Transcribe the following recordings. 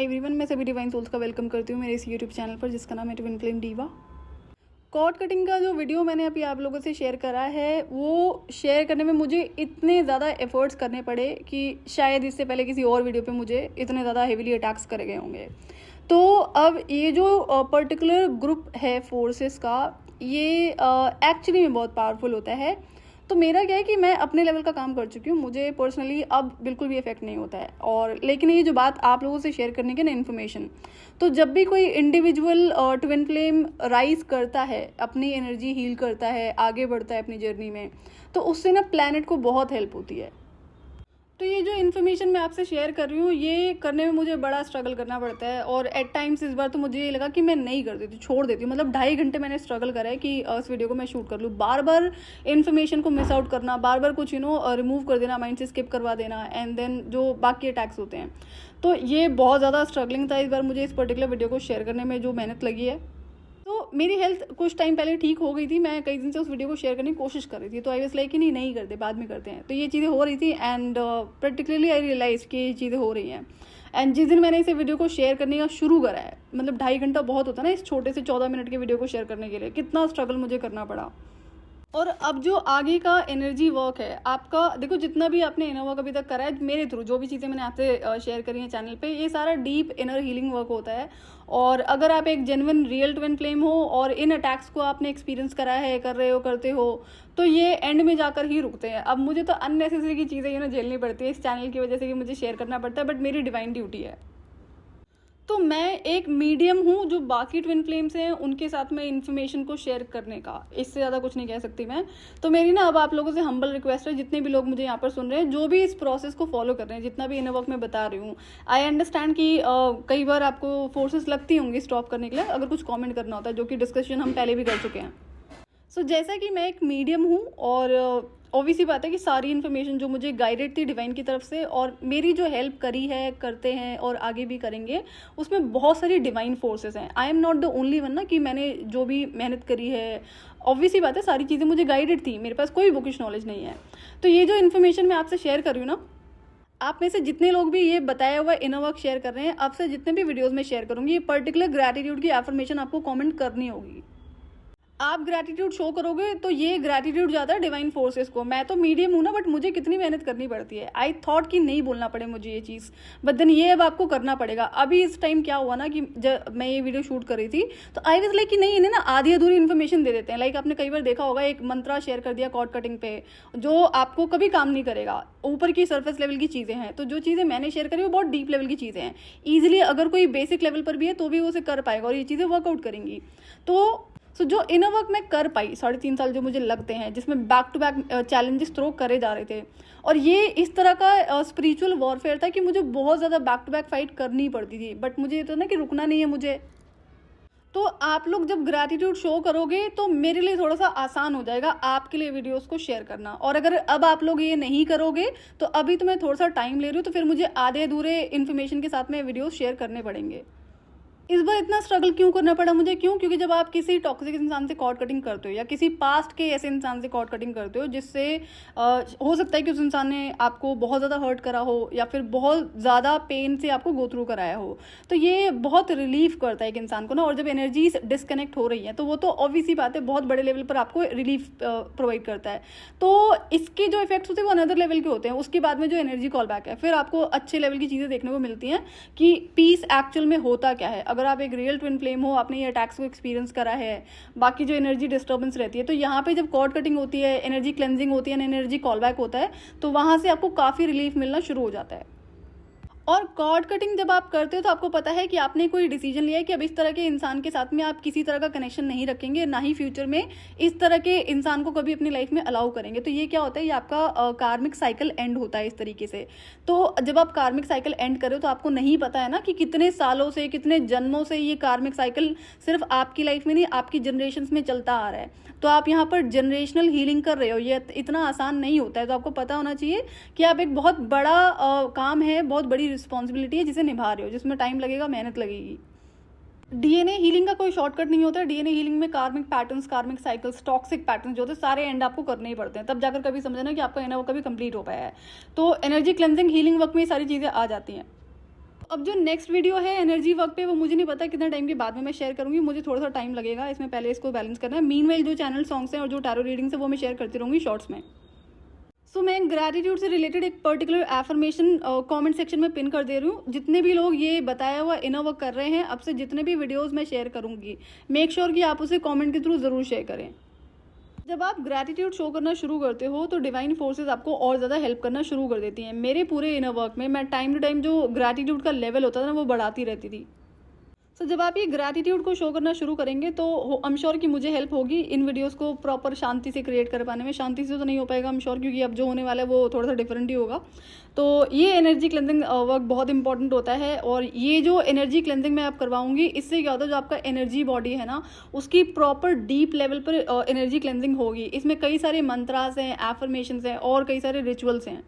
Everyone, मैं सभी divine souls का वेलकम करती हूँ मेरे इस यूट्यूब चैनल पर जिसका नाम है twin flame diva. Cord cutting का जो वीडियो मैंने अभी आप लोगों से शेयर करा है, वो शेयर करने में मुझे इतने ज़्यादा एफर्ट्स करने पड़े कि शायद इससे पहले किसी और वीडियो पे मुझे इतने ज़्यादा हेविली अटैक्स करे गए होंगे। तो अब ये जो पर्टिकुलर ग्रुप है फोर्सेस का, ये एक्चुअली में बहुत पावरफुल होता है। तो मेरा क्या है कि मैं अपने लेवल का काम कर चुकी हूँ, मुझे पर्सनली अब बिल्कुल भी इफेक्ट नहीं होता है। और लेकिन ये जो बात आप लोगों से शेयर करने की ना इन्फॉर्मेशन, तो जब भी कोई इंडिविजुअल ट्विन फ्लेम राइज करता है, अपनी एनर्जी हील करता है, आगे बढ़ता है अपनी जर्नी में, तो उससे ना प्लैनेट को बहुत हेल्प होती है। तो ये जो इन्फॉर्मेशन मैं आपसे शेयर कर रही हूँ, ये करने में मुझे बड़ा स्ट्रगल करना पड़ता है। और एट टाइम्स इस बार तो मुझे ये लगा कि मैं नहीं कर देती, छोड़ देती हूँ। मतलब 2.5 घंटे मैंने स्ट्रगल करा है कि इस वीडियो को मैं शूट कर लूँ। बार बार इन्फॉर्मेशन को मिस आउट करना, बार बार कुछ रिमूव कर देना, माइंड से स्किप करवा देना, एंड देन जो बाकी अटैक्स होते हैं। तो ये बहुत ज़्यादा स्ट्रगलिंग था इस बार मुझे इस पर्टिकुलर वीडियो को शेयर करने में, जो मेहनत लगी है। तो मेरी हेल्थ कुछ टाइम पहले ठीक हो गई थी, मैं कई दिन से उस वीडियो को शेयर करने की कोशिश कर रही थी। तो आई वाज लाइक कि नहीं करते, बाद में करते हैं। तो ये चीज़ें हो रही थी एंड पर्टिकुलरली आई रियलाइज कि ये चीज़ें हो रही हैं। एंड जिस दिन मैंने इसे वीडियो को शेयर करने का शुरू करा है, मतलब 2.5 घंटा बहुत होता है ना इस छोटे से 14 मिनट के वीडियो को शेयर करने के लिए, कितना स्ट्रगल मुझे करना पड़ा। और अब जो आगे का एनर्जी वर्क है आपका, देखो जितना भी आपने इनर वर्क अभी तक करा है मेरे थ्रू, जो भी चीज़ें मैंने आपसे शेयर करी हैं चैनल पे, ये सारा डीप इनर हीलिंग वर्क होता है। और अगर आप एक जेन्युइन रियल ट्विन फ्लेम हो और इन अटैक्स को आपने एक्सपीरियंस करा है, कर रहे हो, करते हो, तो ये एंड में जाकर ही रुकते हैं। अब मुझे तो अननेसेसरी की चीज़ें झेलनी पड़ती है इस चैनल की वजह से, कि मुझे शेयर करना पड़ता है, बट मेरी डिवाइन ड्यूटी है। तो मैं एक मीडियम हूँ जो बाकी ट्विन फ्लेम्स हैं उनके साथ में इन्फॉर्मेशन को शेयर करने का, इससे ज़्यादा कुछ नहीं कह सकती मैं। तो मेरी ना अब आप लोगों से हम्बल रिक्वेस्ट है, जितने भी लोग मुझे यहाँ पर सुन रहे हैं, जो भी इस प्रोसेस को फॉलो कर रहे हैं, जितना भी इनर वर्क मैं बता रही हूँ, आई अंडरस्टैंड कि कई बार आपको फोर्सेस लगती होंगी स्टॉप करने के लिए अगर कुछ कॉमेंट करना होता है, जो कि डिस्कशन हम पहले भी कर चुके हैं। सो जैसा कि मैं एक मीडियम हूँ और ऑब्वियस ही बात है कि सारी इन्फॉर्मेशन जो मुझे गाइडेड थी डिवाइन की तरफ से, और मेरी जो हेल्प करी है, करते हैं और आगे भी करेंगे, उसमें बहुत सारी डिवाइन फोर्सेस हैं। I am not the only one ना, कि मैंने जो भी मेहनत करी है, ऑब्वियस ही बात है सारी चीज़ें मुझे गाइडेड थी, मेरे पास कोई बुकिश नॉलेज नहीं है। तो ये जो इन्फॉर्मेशन मैं आपसे शेयर कर रही हूँ ना, आप में से जितने लोग भी ये बताया हुआ इनर वर्क शेयर कर रहे हैं, आपसे जितने भी वीडियोज़ में शेयर करूँगी, ये पर्टिकुलर ग्रैटिट्यूड की एफर्मेशन आपको कॉमेंट करनी होगी। आप ग्रैटिट्यूड शो करोगे तो ये ग्रैटिट्यूड जाता है डिवाइन फोर्सेस को। मैं तो मीडियम हूँ ना, बट मुझे कितनी मेहनत करनी पड़ती है। आई थॉट कि नहीं बोलना पड़े मुझे ये चीज़, बट देन ये अब आपको करना पड़ेगा। अभी इस टाइम क्या हुआ ना कि जब मैं ये वीडियो शूट कर रही थी, तो आई वाज लाइक कि नहीं, इन्हें ना आधी अधूरी इन्फॉर्मेशन दे देते हैं। लाइक आपने कई बार देखा होगा, एक मंत्रा शेयर कर दिया कॉर्ड कटिंग पे, जो आपको कभी काम नहीं करेगा, ऊपर की सर्फेस लेवल की चीज़ें हैं। तो जो चीज़ें मैंने शेयर करी वो बहुत डीप लेवल की चीज़ें हैं। ईजिली अगर कोई बेसिक लेवल पर भी है तो भी वो उसे कर पाएगा और ये चीज़ें वर्कआउट करेंगी। तो जो इनर वर्क मैं कर पाई 3.5 साल जो मुझे लगते हैं, जिसमें back to back challenges throw करे जा रहे थे, और ये इस तरह का स्पिरिचुअल वॉरफेयर था कि मुझे बहुत ज़्यादा बैक टू बैक फाइट करनी पड़ती थी, बट मुझे ये तो ना कि रुकना नहीं है मुझे। तो आप लोग जब ग्रैटिट्यूड शो करोगे तो मेरे लिए थोड़ा सा आसान हो जाएगा आपके लिए वीडियोस को शेयर करना। और अगर अब आप लोग ये नहीं करोगे, तो अभी तो मैं थोड़ा सा टाइम ले रही हूँ, तो फिर मुझे आधे अधूरे इन्फॉर्मेशन के साथ में वीडियोस शेयर करने पड़ेंगे। इस बार इतना स्ट्रगल क्यों करना पड़ा मुझे? क्योंकि जब आप किसी टॉक्सिक इंसान से कॉर्ड कटिंग करते हो, या किसी पास्ट के ऐसे इंसान से कॉर्ड कटिंग करते हो जिससे हो सकता है कि उस इंसान ने आपको बहुत ज़्यादा हर्ट करा हो, या फिर बहुत ज़्यादा पेन से आपको गो थ्रू कराया हो, तो ये बहुत रिलीफ करता है एक इंसान को ना। और जब एनर्जी डिस्कनेक्ट हो रही है, तो वो तो ऑब्वियस ही बात है बहुत बड़े लेवल पर आपको रिलीफ प्रोवाइड करता है। तो इसके जो इफेक्ट्स होते हैं वो अनदर लेवल के होते हैं। उसके बाद में जो एनर्जी कॉल बैक है, फिर आपको अच्छे लेवल की चीज़ें देखने को मिलती हैं कि पीस एक्चुअल में होता क्या है। अगर आप एक रियल ट्विन फ्लेम हो, आपने ये अटैक्स को एक्सपीरियंस करा है, बाकी जो एनर्जी डिस्टर्बेंस रहती है, तो यहाँ पे जब कॉर्ड कटिंग होती है, एनर्जी क्लेंजिंग होती है, एनर्जी कॉल बैक होता है, तो वहाँ से आपको काफ़ी रिलीफ मिलना शुरू हो जाता है। और कॉर्ड कटिंग जब आप करते हो तो आपको पता है कि आपने कोई डिसीजन लिया है कि अब इस तरह के इंसान के साथ में आप किसी तरह का कनेक्शन नहीं रखेंगे, ना ही फ्यूचर में इस तरह के इंसान को कभी अपनी लाइफ में अलाउ करेंगे। तो ये क्या होता है, ये आपका कार्मिक साइकिल एंड होता है इस तरीके से। तो जब आप कार्मिक साइकिल एंड करो तो आपको नहीं पता है ना कि कितने सालों से, कितने जन्मों से ये कार्मिक साइकिल सिर्फ आपकी लाइफ में नहीं, आपकी जनरेशन में चलता आ रहा है। तो आप यहाँ पर जनरेशनल हीलिंग कर रहे हो, ये इतना आसान नहीं होता है। तो आपको पता होना चाहिए कि आप एक बहुत बड़ा काम है, बहुत बड़ी रिस्पॉन्सिबिलिटी है जिसे निभा रहे हो, जिसमें टाइम लगेगा, मेहनत लगेगी। डीएनए हीलिंग का कोई शॉर्टकट नहीं होता है। डीएनए हीलिंग में कार्मिक पैटर्न्स, कार्मिक साइकिल्स, टॉक्सिक पैटर्न्स जो होते हैं, सारे एंड आपको करने ही पड़ते हैं, तब जाकर कभी समझना कि आपका इनर वर्क कभी कंप्लीट हो पाया है। तो एनर्जी क्लेंजिंग हीलिंग वर्क में ये सारी चीज़ें आ जाती हैं। अब जो नेक्स्ट वीडियो है एनर्जी वर्क पे, वो मुझे नहीं पता कितना टाइम के बाद में मैं शेयर करूंगी, मुझे थोड़ा सा टाइम लगेगा इसमें, पहले इसको बैलेंस करना है। मीनवाइल जो चैनल सॉन्ग्स हैं और जो टैरो रीडिंग्स है वो मैं शेयर करती रहूंगी शॉर्ट्स में। सो मैं ग्रैटिट्यूड से रिलेटेड एक पर्टिकुलर एफर्मेशन कमेंट सेक्शन में पिन कर दे रही हूँ। जितने भी लोग ये बताया हुआ इनर वर्क कर रहे हैं, अब से जितने भी वीडियोस मैं शेयर करूँगी, मेक श्योर कि आप उसे कमेंट के थ्रू ज़रूर शेयर करें। जब आप ग्रैटिट्यूड शो करना शुरू करते हो तो डिवाइन फोर्सेस आपको और ज़्यादा हेल्प करना शुरू कर देती हैं। मेरे पूरे इनर वर्क में मैं टाइम टू टाइम जो ग्रैटिट्यूड का लेवल होता था ना, वो बढ़ाती रहती थी। सो जब आप ये ग्रैटिट्यूड को शो करना शुरू करेंगे तो आई एम श्योर कि मुझे हेल्प होगी इन वीडियोस को प्रॉपर शांति से क्रिएट कर पाने में। शांति से तो नहीं हो पाएगा आई एम श्योर, क्योंकि अब जो होने वाला है वो थोड़ा सा डिफरेंट ही होगा। तो ये एनर्जी क्लेंजिंग वर्क बहुत इंपॉर्टेंट होता है, और ये जो एनर्जी क्लेंजिंग मैं आप करवाऊंगी, इससे क्या होता है, जो आपका एनर्जी बॉडी है ना, उसकी प्रॉपर डीप लेवल पर एनर्जी क्लेंजिंग होगी। इसमें कई सारे मंत्रास हैं, एफर्मेशंस हैं और कई सारे रिचुअल्स हैं।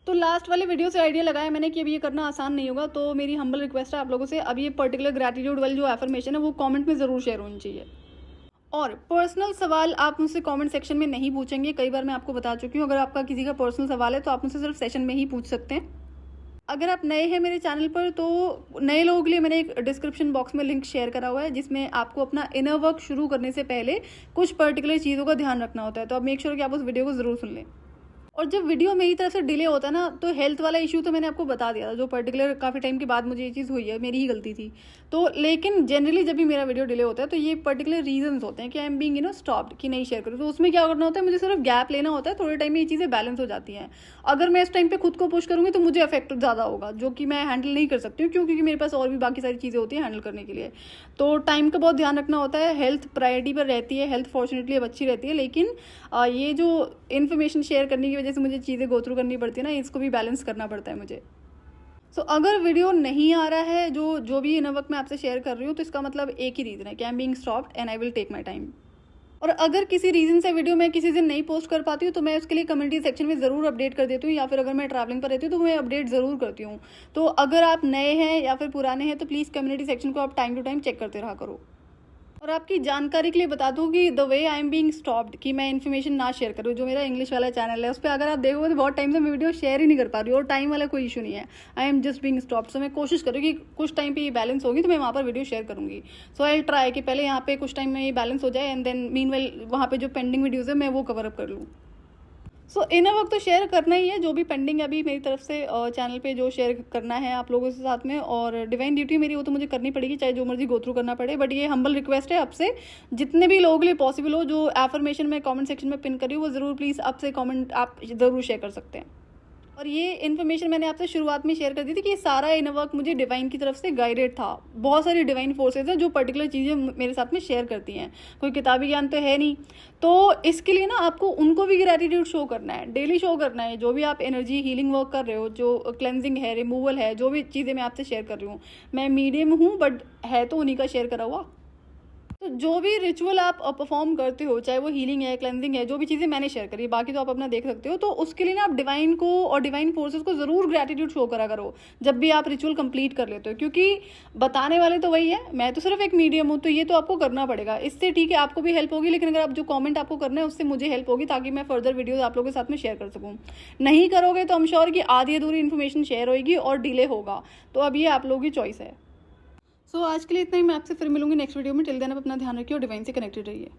तो लास्ट वाले वीडियो से आइडिया लगाया मैंने कि अब ये करना आसान नहीं होगा, तो मेरी हम्बल रिक्वेस्ट है आप लोगों से, अब ये पर्टिकुलर ग्रैटिट्यूड वाली जो एफर्मेशन है वो कमेंट में ज़रूर शेयर होनी चाहिए। और पर्सनल सवाल आप मुझसे कमेंट सेक्शन में नहीं पूछेंगे, कई बार मैं आपको बता चुकी हूँ। अगर आपका किसी का पर्सनल सवाल है तो आप मुझसे सिर्फ सेशन में ही पूछ सकते हैं। अगर आप नए हैं मेरे चैनल पर, तो नए लोगों के लिए मैंने एक डिस्क्रिप्शन बॉक्स में लिंक शेयर करा हुआ है, जिसमें आपको अपना इनर वर्क शुरू करने से पहले कुछ पर्टिकुलर चीज़ों का ध्यान रखना होता है। तो आप मेक श्योर कि आप उस वीडियो को ज़रूर सुन लें। और जब वीडियो मेरी तरफ से डिले होता है ना, तो हेल्थ वाला इशू तो मैंने आपको बता दिया था, जो पर्टिकुलर काफ़ी टाइम के बाद मुझे ये चीज़ हुई है, मेरी ही गलती थी। तो लेकिन जनरली जब भी मेरा वीडियो डिले होता है तो ये पर्टिकुलर रीजंस होते हैं कि आई एम बीइंग स्टॉप्ड, कि नहीं शेयर करूँ। तो उसमें क्या करना होता है, मुझे सिर्फ गैप लेना होता है, थोड़े टाइम में ये चीज़ें बैलेंस हो जाती हैं। अगर मैं इस टाइम पे खुद को पुश करूँगी तो मुझे इफेक्ट ज़्यादा होगा, जो कि मैं हैंडल नहीं कर सकती हूँ, क्योंकि मेरे पास और भी बाकी सारी चीज़ें होती हैं हैंडल करने के लिए। तो टाइम का बहुत ध्यान रखना होता है। हेल्थ प्रायोरिटी पर रहती है, हेल्थ फॉर्चुनेटली अब अच्छी रहती है, लेकिन ये जो इन्फॉर्मेशन शेयर करने की वजह से मुझे चीज़ें गो थ्रू करनी पड़ती है ना, इसको भी बैलेंस करना पड़ता है मुझे। सो अगर वीडियो नहीं आ रहा है, जो भी इनर वर्क मैं आपसे शेयर कर रही हूँ, तो इसका मतलब एक ही रीज़न है कि I am being stopped and I will take my time. और अगर किसी रीज़न से वीडियो मैं किसी दिन नहीं पोस्ट कर पाती हूँ तो मैं उसके लिए कम्युनिटी सेक्शन में ज़रूर अपडेट कर देती हूँ, या फिर अगर मैं ट्रैवलिंग पर रहती हूँ तो मैं अपडेट ज़रूर करती हूँ। तो अगर आप नए हैं या फिर पुराने हैं तो प्लीज़ कम्युनिटी सेक्शन को आप टाइम टू टाइम चेक करते रहा करो। और आपकी जानकारी के लिए बता दूं कि the way I am being stopped, कि मैं इन्फॉर्मेशन ना शेयर करूँ, जो मेरा इंग्लिश वाला चैनल है उस पर अगर आप देखोगे तो बहुत टाइम से मैं वीडियो शेयर ही नहीं कर पा रही हूँ, और टाइम वाला कोई इशू नहीं है, I am just being stopped. So मैं कोशिश करूँगी कि कुछ टाइम पे ये बैलेंस होगी तो मैं वहाँ पर वीडियो शेयर करूँगी। सो आई विल ट्राई कि पहले यहाँ पे कुछ टाइम में ये बैलेंस हो जाए, एंड देन मीनवाइल वहाँ पे जो पेंडिंग वीडियोज़ है मैं वो कवर अप कर लूँ। सो इनर वर्क तो शेयर करना ही है, जो भी पेंडिंग है अभी मेरी तरफ से चैनल पे जो शेयर करना है आप लोगों के साथ में। और डिवाइन ड्यूटी मेरी वो तो मुझे करनी पड़ेगी, चाहे जो मर्जी गो थ्रू करना पड़े। बट ये हम्बल रिक्वेस्ट है आपसे, जितने भी लोगों के लिए पॉसिबल हो, जो एफर्मेशन में कमेंट सेक्शन में पिन करी हो, वो ज़रूर प्लीज़ आपसे कमेंट आप ज़रूर शेयर कर सकते हैं। और ये इन्फॉर्मेशन मैंने आपसे शुरुआत में शेयर कर दी थी कि सारा इनर वर्क मुझे डिवाइन की तरफ से गाइडेड था। बहुत सारी डिवाइन फोर्सेज हैं जो पर्टिकुलर चीज़ें मेरे साथ में शेयर करती हैं, कोई किताबी ज्ञान तो है नहीं। तो इसके लिए ना आपको उनको भी ग्रैटिट्यूड शो करना है, डेली शो करना है। जो भी आप एनर्जी हीलिंग वर्क कर रहे हो, जो क्लेंजिंग है, रिमूवल है, जो भी चीज़ें मैं आपसे शेयर कर रही हूँ, मैं मीडियम हूँ बट है तो उन्हीं का शेयर करा हुआ। तो जो भी रिचुअल आप परफॉर्म करते हो, चाहे वो हीलिंग है, क्लेंजिंग है, जो भी चीज़ें मैंने शेयर करी, बाकी तो आप अपना देख सकते हो। तो उसके लिए ना आप डिवाइन को और डिवाइन फोर्सेस को ज़रूर ग्रैटिट्यूड शो करा करो जब भी आप रिचुअल कंप्लीट कर लेते हो, क्योंकि बताने वाले तो वही है, मैं तो सिर्फ एक मीडियम हूँ। तो ये तो आपको करना पड़ेगा। इससे ठीक है आपको भी हेल्प होगी, लेकिन अगर आप जो कॉमेंट आपको करना है उससे मुझे हेल्प होगी, ताकि मैं फर्दर वीडियोज़ आप लोगों के साथ में शेयर कर सकूँ। नहीं करोगे तो आई एम श्योर कि आधी अधूरी इन्फॉर्मेशन शेयर होगी और डिले होगा। तो अब ये आप लोगों की चॉइस है। सो आज के लिए इतना ही। मैं आपसे फिर मिलूंगी नेक्स्ट वीडियो में। टिल देन आप अपना ध्यान रखिए और डिवाइन से कनेक्टेड रहिए।